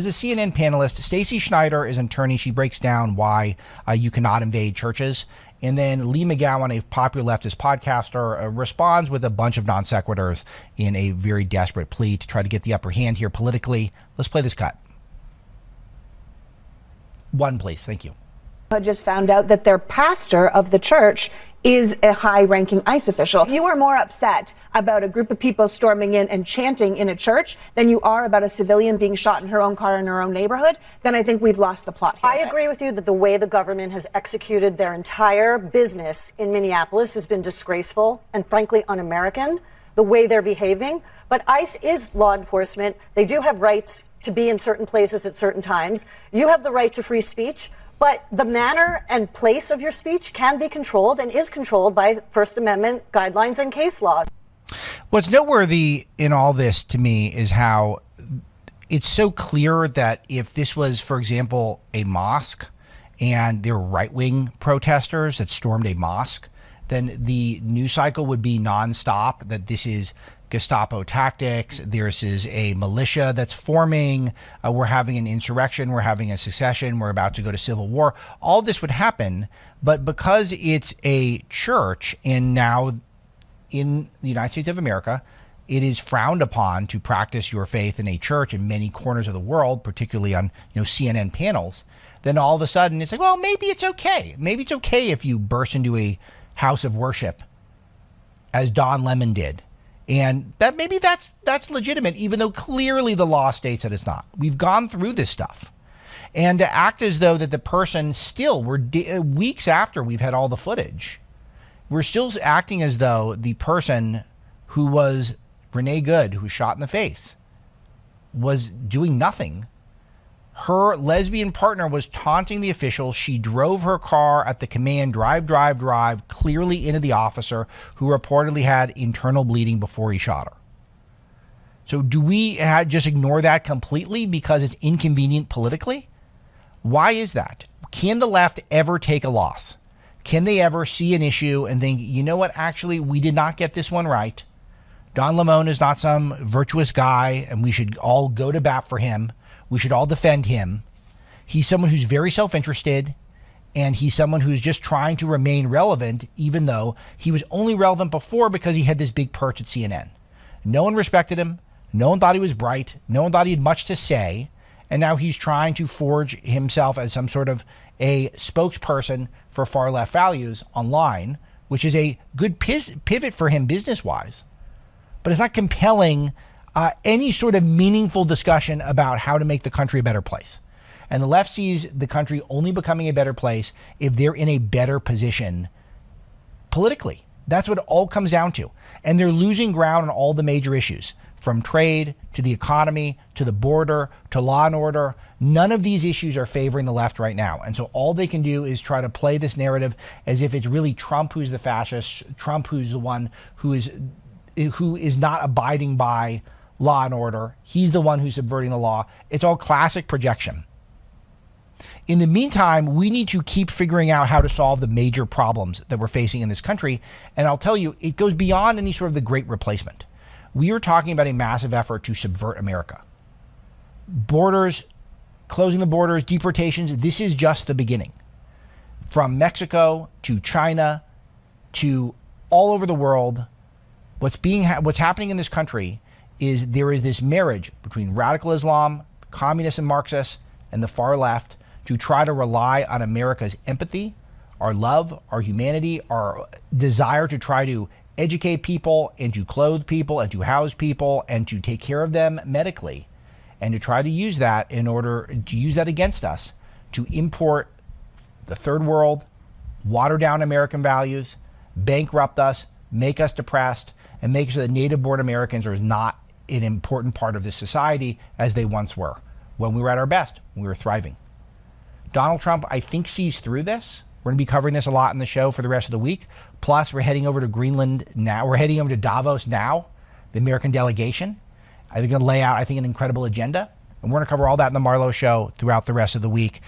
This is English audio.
As a CNN panelist, Stacey Schneider is an attorney. She breaks down why you cannot invade churches. And then Lee McGowan, a popular leftist podcaster, responds with a bunch of non sequiturs in a very desperate plea to try to get the upper hand here politically. Let's play this cut. One, please. Thank you. I just found out that their pastor of the church is a high-ranking ICE official. If you are more upset about a group of people storming in and chanting in a church than you are about a civilian being shot in her own car in her own neighborhood, then I think we've lost the plot here. I agree with you that the way the government has executed their entire business in Minneapolis has been disgraceful and frankly un-American, the way they're behaving. But ICE is law enforcement. They do have rights to be in certain places at certain times. You have the right to free speech. But the manner and place of your speech can be controlled and is controlled by First Amendment guidelines and case law. What's noteworthy in all this to me is how it's so clear that if this was, for example, a mosque and there were right-wing protesters that stormed a mosque, then the news cycle would be nonstop, that this is Gestapo tactics, this is a militia that's forming, we're having an insurrection, we're having a secession, we're about to go to civil war. All this would happen, but because it's a church and now in the United States of America, it is frowned upon to practice your faith in a church in many corners of the world, particularly on CNN panels, then all of a sudden it's like, well, maybe it's okay. Maybe it's okay if you burst into a house of worship as Don Lemon did. And that maybe that's legitimate, even though clearly the law states that it's not. We've gone through this stuff. And to act as though that the person still, weeks after we've had all the footage, we're still acting as though the person who was Renee Good, who was shot in the face, was doing nothing. Her lesbian partner was taunting the official. She drove her car at the command, drive, clearly into the officer who reportedly had internal bleeding before he shot her. So do we just ignore that completely because it's inconvenient politically? Why is that? Can the left ever take a loss? Can they ever see an issue and think, you know what, actually, we did not get this one right. Don Lemon is not some virtuous guy, and we should all go to bat for him. We should all defend him. He's someone who's very self-interested, and he's someone who's just trying to remain relevant, even though he was only relevant before because he had this big perch at CNN. No one respected him. No one thought he was bright. No one thought he had much to say. And now he's trying to forge himself as some sort of a spokesperson for far left values online, which is a good pivot for him business-wise. But it's not compelling any sort of meaningful discussion about how to make the country a better place. And the left sees the country only becoming a better place if they're in a better position politically. That's what it all comes down to. And they're losing ground on all the major issues, from trade to the economy to the border to law and order. None of these issues are favoring the left right now. And so all they can do is try to play this narrative as if it's really Trump who's the fascist, Trump who's the one who is not abiding by law and order. He's the one who's subverting the law. It's all classic projection. In the meantime, we need to keep figuring out how to solve the major problems that we're facing in this country. And I'll tell you, it goes beyond any sort of the great replacement. We are talking about a massive effort to subvert America. Borders, closing the borders, deportations, this is just the beginning. From Mexico to China to all over the world, what's happening in this country is there is this marriage between radical Islam, communists and Marxists, and the far left to try to rely on America's empathy, our love, our humanity, our desire to try to educate people and to clothe people and to house people and to take care of them medically, and to try to use that in order to use that against us to import the third world, water down American values, bankrupt us, make us depressed, and make sure that native-born Americans are not an important part of this society as they once were, when we were at our best, when we were thriving. Donald Trump, I think, sees through this. We're going to be covering this a lot in the show for the rest of the week. Plus, we're heading over to Greenland now. We're heading over to Davos now, the American delegation. I think going to lay out, an incredible agenda. And we're going to cover all that in the Marlow show throughout the rest of the week.